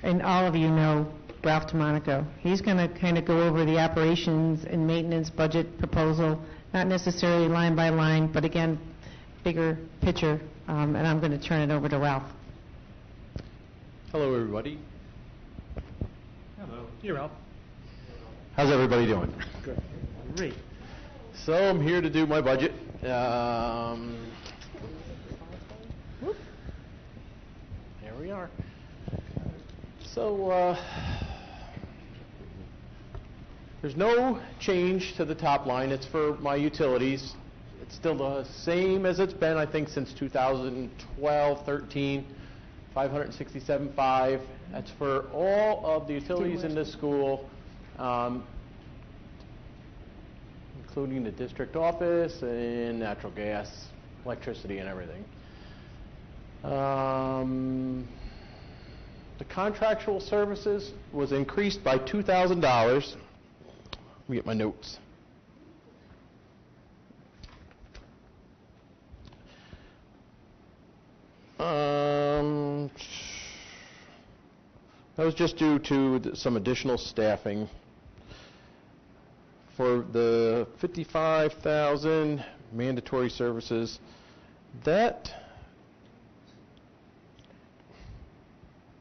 and all of you know Ralph DeMonico. He's going to kind of go over the operations and maintenance budget proposal, not necessarily line by line, but again, bigger picture, and I'm going to turn it over to Ralph. Hello, everybody. Hello. You're Ralph. How's everybody doing? Good. Great. So I'm here to do my budget. There we are. So there's no change to the top line. It's for my utilities. It's still the same as it's been, I think, since 2012, 13, 567.5. That's for all of the utilities in this school, including the district office and natural gas, electricity, and everything. The contractual services was increased by $2,000. Let me get my notes. That was just due to some additional staffing. For the $55,000 mandatory services, that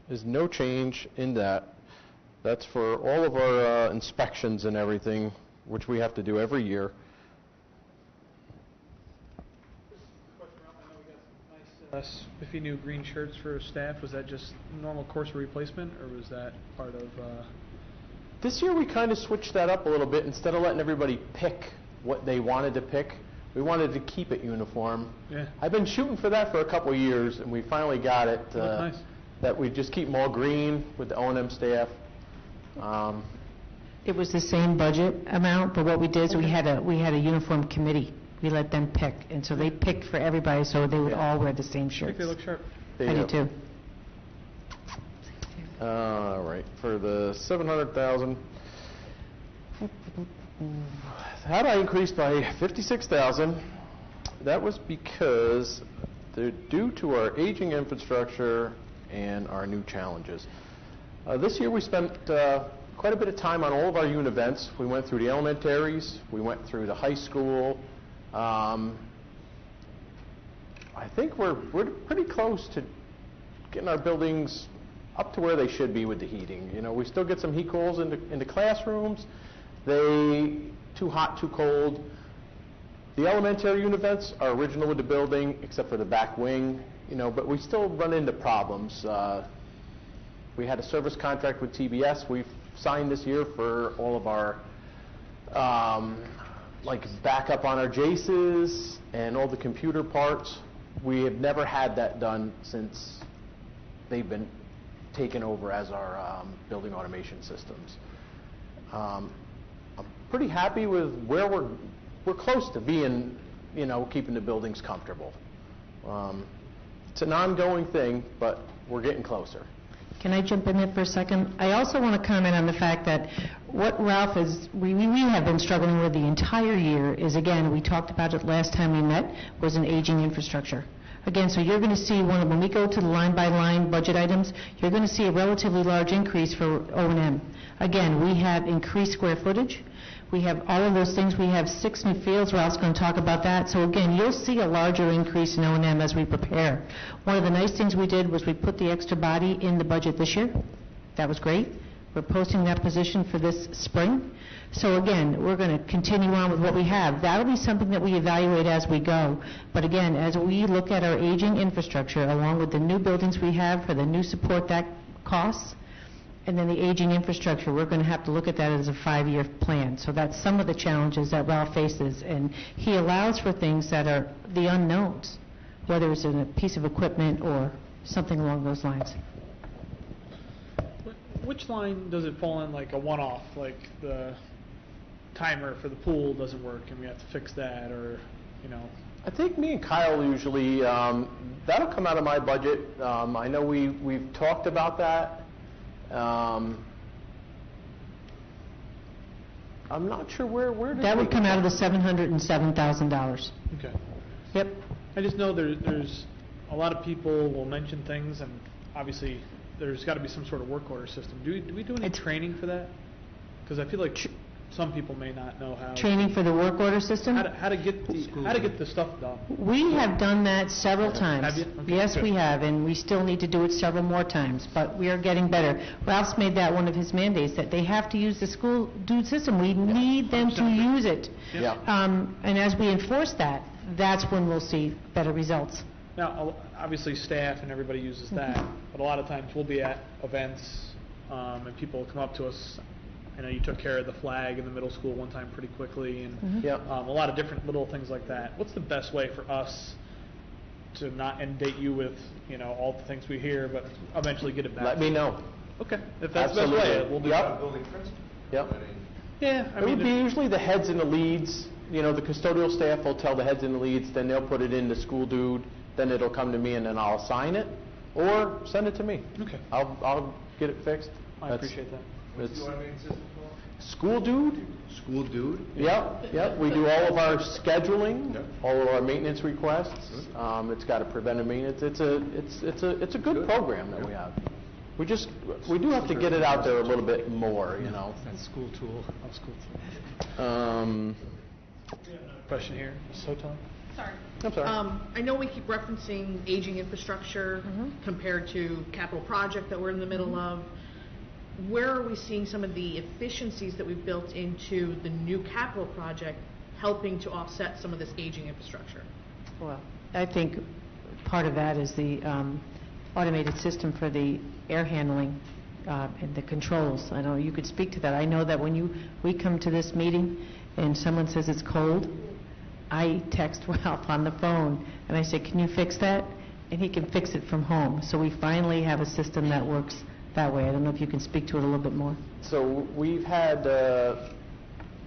is no change in that. That's for all of our inspections and everything, which we have to do every year. Spiffy new green shirts for staff. Was that just normal course of replacement, or was that part of... This year we kind of switched that up a little bit. Instead of letting everybody pick what they wanted to pick, we wanted to keep it uniform. Yeah. I've been shooting for that for a couple of years, and we finally got it. Nice. That we just keep them all green with the O&M staff. It was the same budget amount, but what we did is we had a uniform committee. We let them pick, and so they picked for everybody, so they would all wear the same shirts. I think they look sharp. I do too. All right, for the $700,000, how did I increase by $56,000? That was because they're due to our aging infrastructure and our new challenges. This year we spent quite a bit of time on all of our unit events. We went through the elementaries, we went through the high school. I think we're pretty close to getting our buildings up to where they should be with the heating. You know, we still get some heat coils in the classrooms. They too hot, too cold. The elementary unit vents are original with the building, except for the back wing. You know, but we still run into problems. We had a service contract with TBS. We've signed this year for all of our like backup on our JACEs and all the computer parts. We have never had that done since they've been taken over as our building automation systems. I'm pretty happy with where we're close to being, you know, keeping the buildings comfortable. It's an ongoing thing, but we're getting closer. Can I jump in there for a second? I also want to comment on the fact that what Ralph is, we have been struggling with the entire year is, again, we talked about it last time we met, was an aging infrastructure. Again, so you're going to see when we go to the line-by-line budget items, you're going to see a relatively large increase for O&M. Again, we have increased square footage. We have all of those things. We have 6 new fields. Ralph's going to talk about that. So again, you'll see a larger increase in O&M as we prepare. One of the nice things we did was we put the extra body in the budget this year. That was great. We're posting that position for this spring. So again, we're going to continue on with what we have. That'll be something that we evaluate as we go. But again, as we look at our aging infrastructure, along with the new buildings we have for the new support that costs, and then the aging infrastructure, we're going to have to look at that as a 5-year plan. So that's some of the challenges that Ralph faces. And he allows for things that are the unknowns, whether it's in a piece of equipment or something along those lines. Which line does it fall in, like a one-off, like the timer for the pool doesn't work and we have to fix that, or, you know? I think me and Kyle usually, that'll come out of my budget. I know we've talked about that. I'm not sure where that would come out of the $707,000. Okay. Yep. I just know there's a lot of people will mention things, and obviously there's got to be some sort of work order system. Do we do any training for that? Because I feel like some people may not know how. Training for the work order system? How to get the stuff done. We have done that several times. Have you? Okay, Yes, good. we have, and we still need to do it several more times, but we are getting better. Ralph's made that one of his mandates, that they have to use the school dude system. We need them to use it. Yeah. And as we enforce that, that's when we'll see better results. Now, obviously, staff and everybody uses that, but a lot of times we'll be at events, and people will come up to us. I know you took care of the flag in the middle school one time pretty quickly, and Yep. a lot of different little things like that. What's the best way for us to not inundate you with, all the things we hear, but eventually get it back? Let me know. Okay, if that's the best Absolutely. way, we'll do Yep. that. Building principal. Yep. Yeah, I It would mean, be usually the heads and the leads. The custodial staff will tell the heads and the leads, then they'll put it in the school dude, then it'll come to me, and then I'll sign it, or send it to me. okay, I'll get it fixed. I appreciate that. What's It's the automated system called? School dude. School dude? Yep. We do all of our scheduling, Yep. all of our maintenance requests. It's got a preventive maintenance. It's a good program that we have. We do have to get it out there a little bit more. That's school tool. Question here, Ms. Hotel? Sorry. I'm sorry. I know we keep referencing aging infrastructure compared to capital project that we're in the middle of. Where are we seeing some of the efficiencies that we've built into the new capital project helping to offset some of this aging infrastructure? Well, I think part of that is the automated system for the air handling and the controls. I know you could speak to that. I know that when we come to this meeting and someone says it's cold, I text Ralph on the phone and I say, can you fix that? And he can fix it from home. So we finally have a system that works that way. I don't know if you can speak to it a little bit more. So we've had the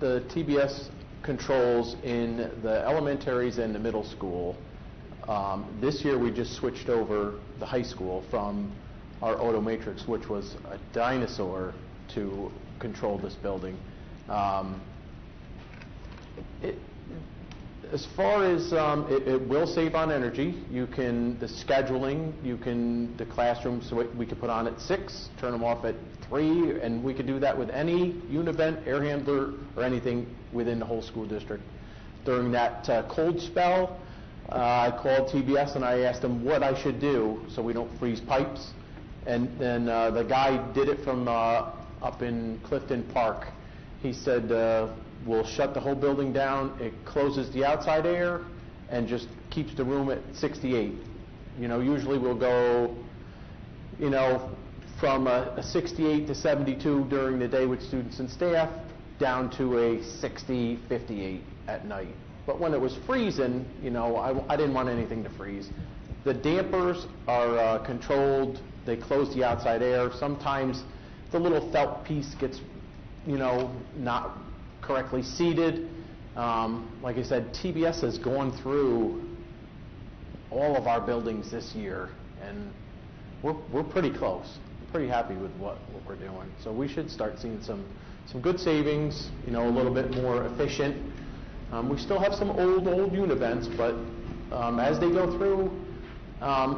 TBS controls in the elementaries and the middle school. This year we just switched over the high school from our Auto Matrix, which was a dinosaur, to control this building. As far as it will save on energy, the scheduling, the classrooms, so we could put on at 6, turn them off at 3, and we could do that with any univent, air handler, or anything within the whole school district. During that cold spell, I called TBS and I asked them what I should do so we don't freeze pipes. And then the guy did it from up in Clifton Park. He said, we'll shut the whole building down, it closes the outside air, and just keeps the room at 68. Usually we'll go, from a 68 to 72 during the day with students and staff, down to a 60, 58 at night. But when it was freezing, I didn't want anything to freeze. The dampers are controlled, they close the outside air. Sometimes the little felt piece gets, not correctly seated. Like I said, TBS has gone through all of our buildings this year, and we're pretty close. Pretty happy with what we're doing. So we should start seeing some good savings, a little bit more efficient. We still have some old univents, but as they go through,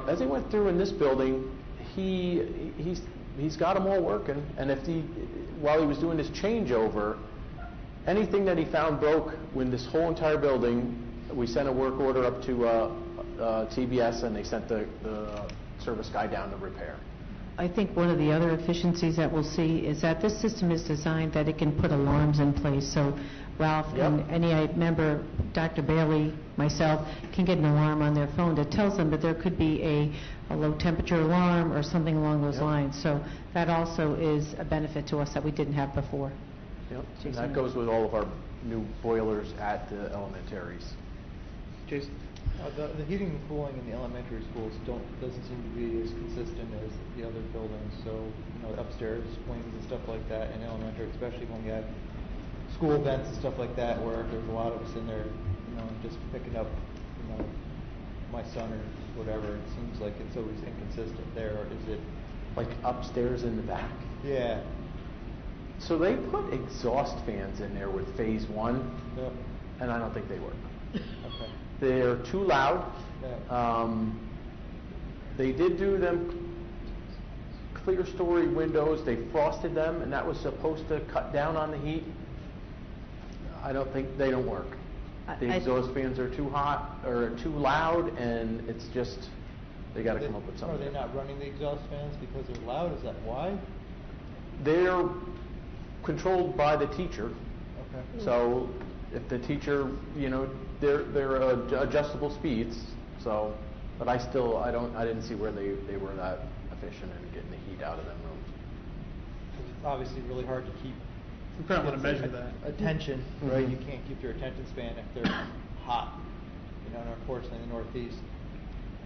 as they went through in this building, he's got them all working. And while he was doing this changeover, anything that he found broke with this whole entire building, we sent a work order up to TBS, and they sent the service guy down to repair. I think one of the other efficiencies that we'll see is that this system is designed that it can put alarms in place. So Ralph and any member, Dr. Bailey, myself, can get an alarm on their phone that tells them that there could be a low temperature alarm or something along those lines. So that also is a benefit to us that we didn't have before. Yep. And that goes with all of our new boilers at the elementaries. Jason? The heating and cooling in the elementary schools doesn't seem to be as consistent as the other buildings. So, upstairs wings and stuff like that in elementary, especially when you have school events and stuff like that, where there's a lot of us in there, just picking up, my son or whatever. It seems like it's always inconsistent there. Or is it Like upstairs in the back? Yeah. So they put exhaust fans in there with phase 1, Yep. and I don't think they work. Okay. They're too loud. Yeah. They did do them clear story windows, they frosted them, and that was supposed to cut down on the heat. I don't think, they don't work. The exhaust fans are too hot, or too loud, and it's just, they gotta come up with something. Are they not running the exhaust fans because they're loud? Is that why? They're controlled by the teacher. Okay. So if the teacher, you know, they're adjustable speeds. So, but I didn't see where they were that efficient in getting the heat out of them rooms. It's obviously really hard to keep. We kind of want to measure that. Attention, right? You can't keep your attention span if they're hot. You know, and unfortunately in the Northeast,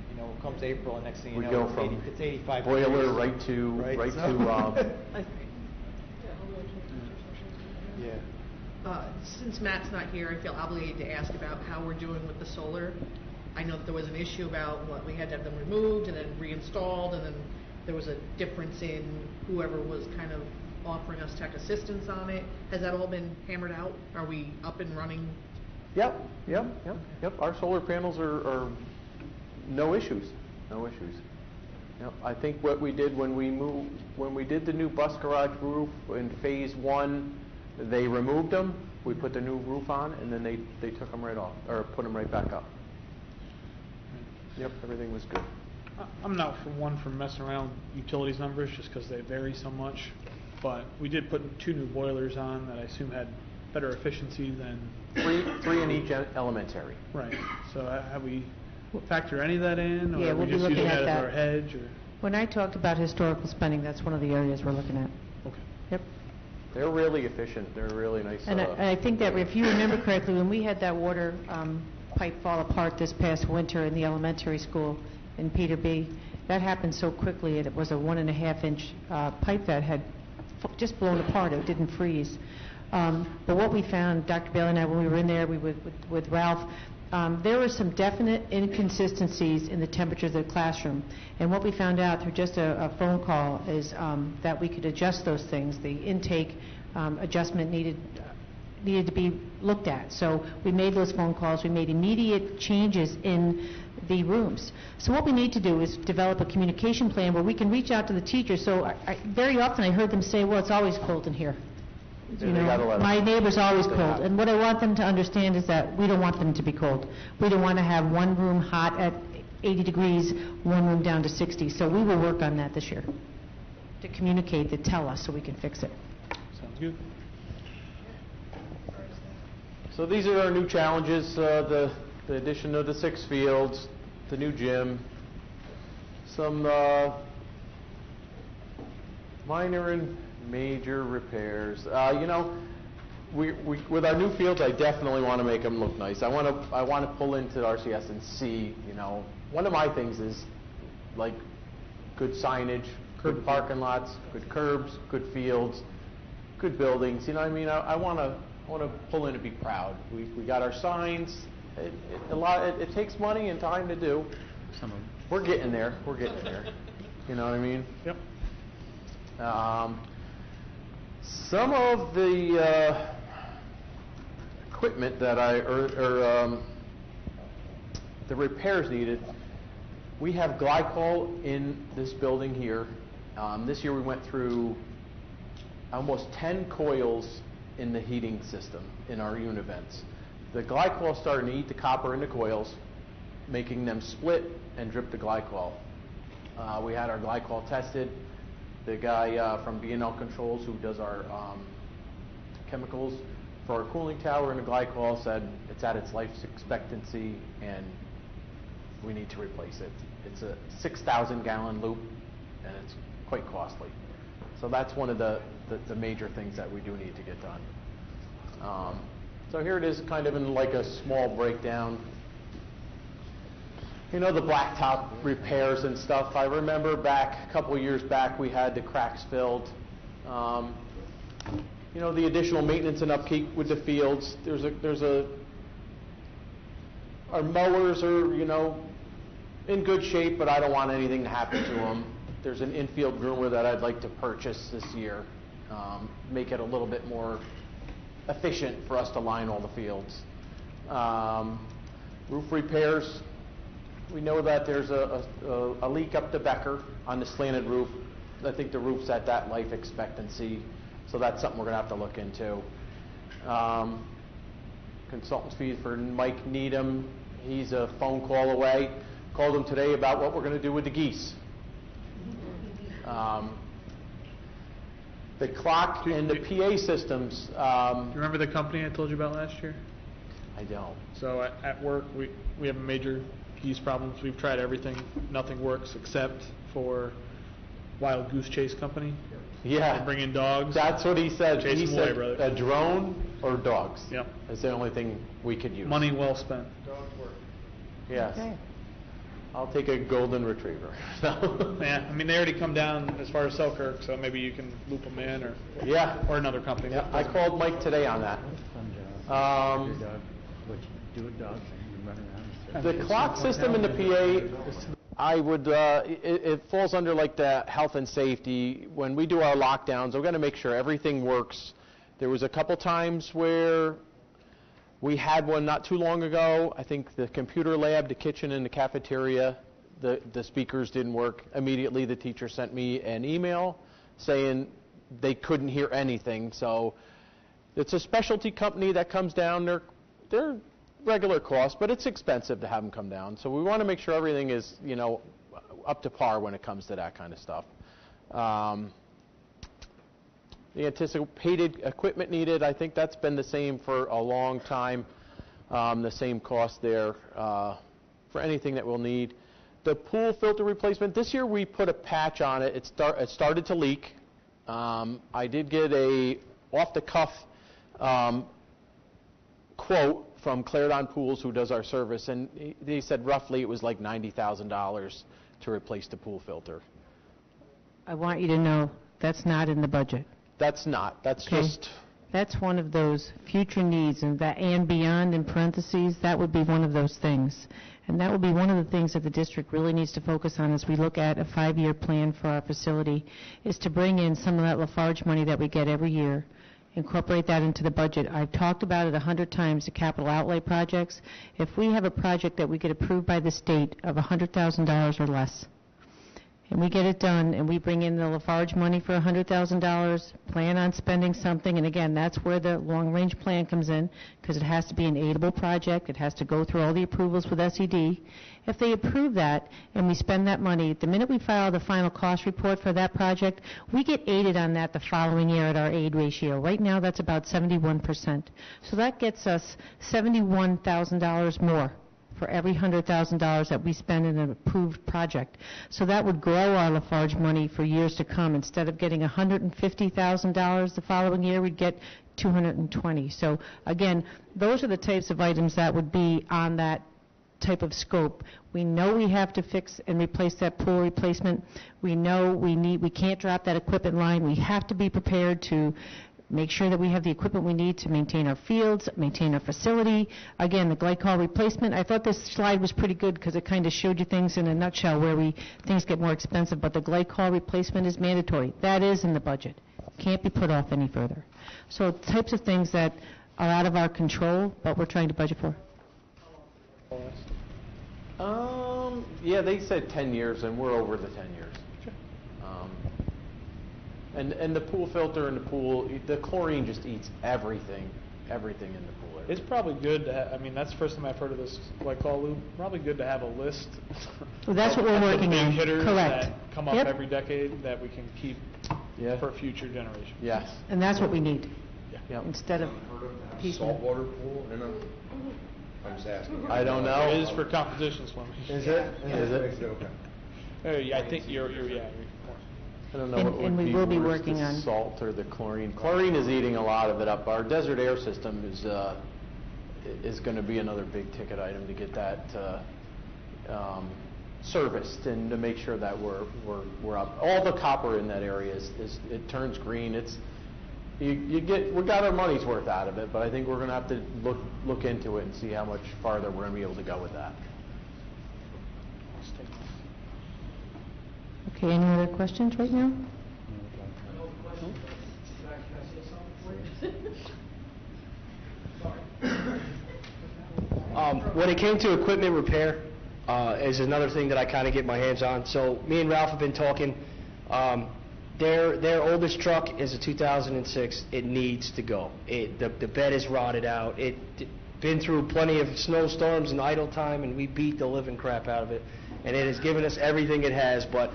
you know, comes April and next thing you We know, go from it's 85 boiler degrees. right to Yeah. Since Matt's not here, I feel obligated to ask about how we're doing with the solar. I know that there was an issue about what we had to have them removed and then reinstalled, and then there was a difference in whoever was kind of offering us tech assistance on it. Has that all been hammered out? Are we up and running? Yep. Our solar panels are no issues. Yep. I think what we did when we did the new bus garage roof in phase 1, they removed them. We put the new roof on, and then they took them right off, or put them right back up. Yep, everything was good. I'm not for messing around with utilities numbers just because they vary so much. But we did put 2 new boilers on that I assume had better efficiency than... Three in each elementary. Right. So have we factored any of that in? Or Yeah, are we we'll be just looking using at that as that. our hedge? Or? When I talked about historical spending, that's one of the areas we're looking at. Okay. Yep. They're really efficient. They're really nice. And I think that if you remember correctly, when we had that water pipe fall apart this past winter in the elementary school in Peter B., that happened so quickly. It was a 1.5-inch pipe that had just blown apart. It didn't freeze. But what we found, Dr. Bailey and I, when we were in there, with Ralph, there were some definite inconsistencies in the temperature of the classroom. And what we found out through just a phone call is that we could adjust those things. The intake adjustment needed to be looked at. So we made those phone calls. We made immediate changes in the rooms. So what we need to do is develop a communication plan where we can reach out to the teachers. So very often I heard them say, well, it's always cold in here. You know, my neighbor's always cold. And what I want them to understand is that we don't want them to be cold. We don't want to have one room hot at 80 degrees, one room down to 60. So we will work on that this year to communicate, to tell us so we can fix it. Sounds good. So these are our new challenges, the addition of the 6 fields, the new gym, some minor and major repairs. You know, we with our new fields, I definitely want to make them look nice. I want to pull into RCS and see, you know, one of my things is like good signage, good parking lots, good curbs, good fields, good buildings. You know what I mean? I want to pull in and be proud. We got our signs. It takes money and time to do. Some of them. We're getting there. You know what I mean? Yep. Some of the equipment that the repairs needed. We have glycol in this building here. This year we went through almost 10 coils in the heating system in our univents. The glycol is starting to eat the copper in the coils, making them split and drip the glycol. We had our glycol tested. The guy from B&L Controls who does our chemicals for our cooling tower and the glycol said it's at its life expectancy and we need to replace it. It's a 6,000 gallon loop and it's quite costly. So that's one of the major things that we do need to get done. So here it is kind of in like a small breakdown. You know, the blacktop repairs and stuff. I remember back, a couple of years back, we had the cracks filled. You know, the additional maintenance and upkeep with the fields. Our mowers are, you know, in good shape, but I don't want anything to happen to them. There's an infield groomer that I'd like to purchase this year, make it a little bit more efficient for us to line all the fields. Roof repairs. We know that there's a leak up the Becker on the slanted roof. I think the roof's at that life expectancy, so that's something we're going to have to look into. Consultant's fees for Mike Needham, he's a phone call away. Called him today about what we're going to do with the geese. The clock and the PA systems. Do you remember the company I told you about last year? I don't. So at work, we have major geese problems. We've tried everything. Nothing works except for Wild Goose Chase Company. Yeah. They bring in dogs. That's what he said. Chase He them away, said brother. a drone or dogs. Yep. That's the only thing we could use. Money well spent. Yes. Okay. I'll take a golden retriever. Yeah, I mean, they already come down as far as Selkirk, so maybe you can loop them in, or Yeah. or another company. Yeah, I called Mike today on that. What you do with dogs, you run around. The clock system in the PA, I would, it falls under like the health and safety. When we do our lockdowns, we're going to make sure everything works. There was a couple times where we had one not too long ago. I think the computer lab, the kitchen, and the cafeteria, the speakers didn't work. Immediately, the teacher sent me an email saying they couldn't hear anything. So it's a specialty company that comes down. They're regular cost, but it's expensive to have them come down. So we want to make sure everything is, up to par when it comes to that kind of stuff. The anticipated equipment needed, I think that's been the same for a long time, the same cost there for anything that we'll need. The pool filter replacement, this year we put a patch on it. It started to leak. I did get a off-the-cuff quote from Clarendon Pools, who does our service, and they said roughly it was like $90,000 to replace the pool filter. I want you to know that's not in the budget. That's not. That's Okay. just... That's one of those future needs, and that and beyond in parentheses, that would be one of those things. And that will be one of the things that the district really needs to focus on as we look at a 5-year plan for our facility, is to bring in some of that Lafarge money that we get every year, incorporate that into the budget. I've talked about it 100 times, the capital outlay projects. If we have a project that we get approved by the state of $100,000 or less, and we get it done, and we bring in the Lafarge money for $100,000, plan on spending something, and again, that's where the long-range plan comes in, because it has to be an aidable project, it has to go through all the approvals with SED. If they approve that, and we spend that money, the minute we file the final cost report for that project, we get aided on that the following year at our aid ratio. Right now, that's about 71%. So that gets us $71,000 more for every $100,000 that we spend in an approved project. So that would grow our Lafarge money for years to come. Instead of getting $150,000 the following year, we'd get $220,000. So again, those are the types of items that would be on that type of scope. We know we have to fix and replace that pool replacement. We know we can't drop that equipment line. We have to be prepared to make sure that we have the equipment we need to maintain our fields, maintain our facility. Again, the glycol replacement, I thought this slide was pretty good because it kind of showed you things in a nutshell where things get more expensive, but the glycol replacement is mandatory. That is in the budget. Can't be put off any further. So types of things that are out of our control, but we're trying to budget for. Yeah, they said 10 years, and we're over the 10 years. And the pool filter in the pool, the chlorine just eats everything in the pool area. It's probably good to I mean, that's the first time I've heard of this glycol loop. Probably good to have a list. Well, that's what we're of the working big on. hitters Correct. that come up Yep. every decade that we can keep Yeah. for future generations. Yes. And that's what we need, Yep. instead of piecemeal. Saltwater pool in them? I'm just asking. I don't know. It is for competition swimming. Is it? Is it? Okay. Yeah, I think you're I don't know And- what would and we be will be worse, working the on- salt or the chlorine. Chlorine is eating a lot of it up. Our desert air system is going to be another big ticket item to get that serviced and to make sure that we're up. All the copper in that area it turns green. We got our money's worth out of it, but I think we're going to have to look into it and see how much farther we're going to be able to go with that. Okay, any other questions right now? When it came to equipment repair, is another thing that I kind of get my hands on. So me and Ralph have been talking. Their oldest truck is a 2006. It needs to go. The bed is rotted out. It been through plenty of snowstorms and idle time, and we beat the living crap out of it. And it has given us everything it has. But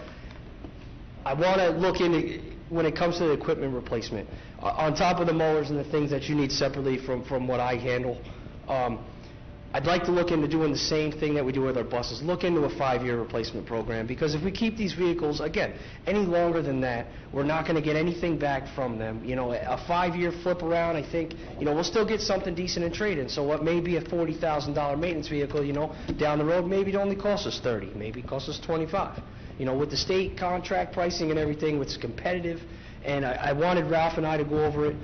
I want to look into, when it comes to the equipment replacement, on top of the mowers and the things that you need separately from what I handle, I'd like to look into doing the same thing that we do with our buses, look into a 5-year replacement program, because if we keep these vehicles, again, any longer than that, we're not going to get anything back from them. You know, a 5-year flip around, I think, you know, we'll still get something decent in trade-in. So what may be a $40,000 maintenance vehicle, you know, down the road, maybe it only costs us $30, maybe it costs us $25. You know, with the state contract pricing and everything, it's competitive, and I wanted Ralph and I to go over it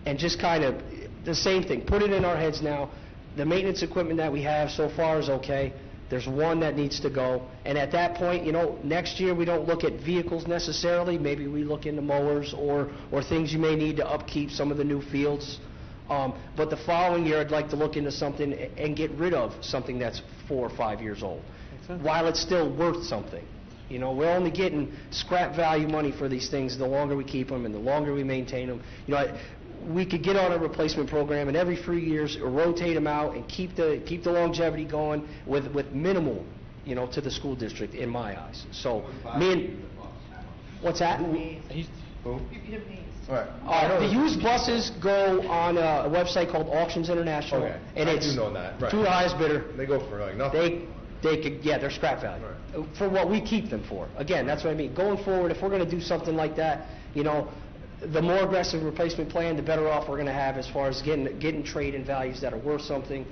and just kind of, the same thing, put it in our heads now. The maintenance equipment that we have so far is okay. There's one that needs to go. And at that point, you know, next year we don't look at vehicles necessarily. Maybe we look into mowers or things you may need to upkeep some of the new fields. But the following year, I'd like to look into something and get rid of something that's 4 or 5 years old, while it's still worth something. You know, we're only getting scrap value money for these things the longer we keep them and the longer we maintain them. You know, we could get on a replacement program and every 3 years rotate them out and keep the longevity going with minimal, you know, to the school district in my eyes. So me and what's that? All right. The used buses go on a website called Auctions International, Okay. and I it's do know that. Right. to the highest bidder. They go for like nothing. They could, yeah, they're scrap value for what we keep them for. Again, that's what I mean. Going forward, if we're going to do something like that, you know, the more aggressive replacement plan, the better off we're going to have as far as getting trade-in values that are worth something.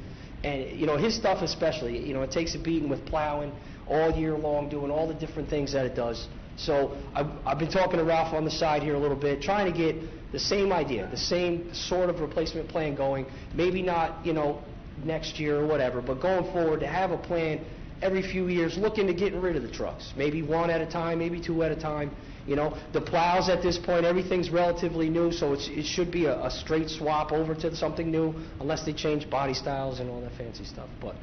And, you know, his stuff especially, you know, it takes a beating with plowing all year long, doing all the different things that it does. So I've been talking to Ralph on the side here a little bit, trying to get the same idea, the same sort of replacement plan going. Maybe not, you know, next year or whatever, but going forward to have a plan every few years, look into getting rid of the trucks. Maybe 1 at a time, maybe 2 at a time. You know, the plows at this point, everything's relatively new, so it should be a straight swap over to something new, unless they change body styles and all that fancy stuff. But,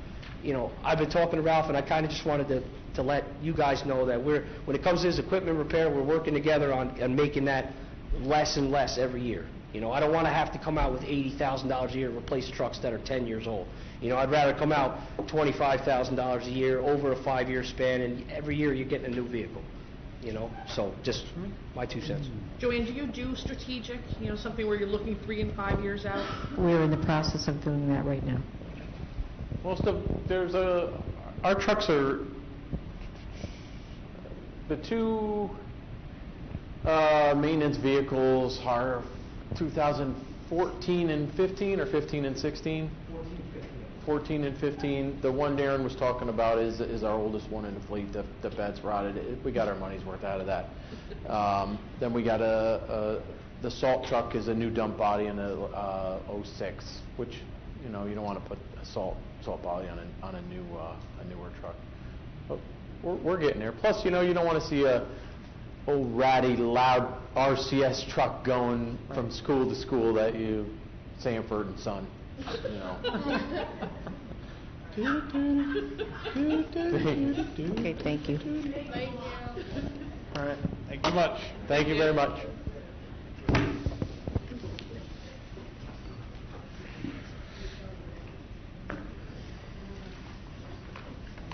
you know, I've been talking to Ralph, and I kind of just wanted to let you guys know that when it comes to this equipment repair, we're working together on making that less and less every year. You know, I don't want to have to come out with $80,000 a year to replace trucks that are 10 years old. You know, I'd rather come out $25,000 a year over a 5-year span, and every year you're getting a new vehicle. You know, so just my 2 cents. Joanne, do you do strategic, you know, something where you're looking 3 and 5 years out? We're in the process of doing that right now. Our trucks are, the 2 maintenance vehicles are 2014 and 15, or 15 and 16? 14 and 15. The one Darren was talking about is our oldest one in the fleet. The bed's rotted. We got our money's worth out of that. Then we got the salt truck is a new dump body in a 06, which, you know, you don't want to put a salt body on a newer truck. But we're getting there. Plus, you know, you don't want to see a old ratty loud RCS truck going from school to school that you Sanford and Son. You know. Okay, thank you. All right. Thank you much. Thank you very much.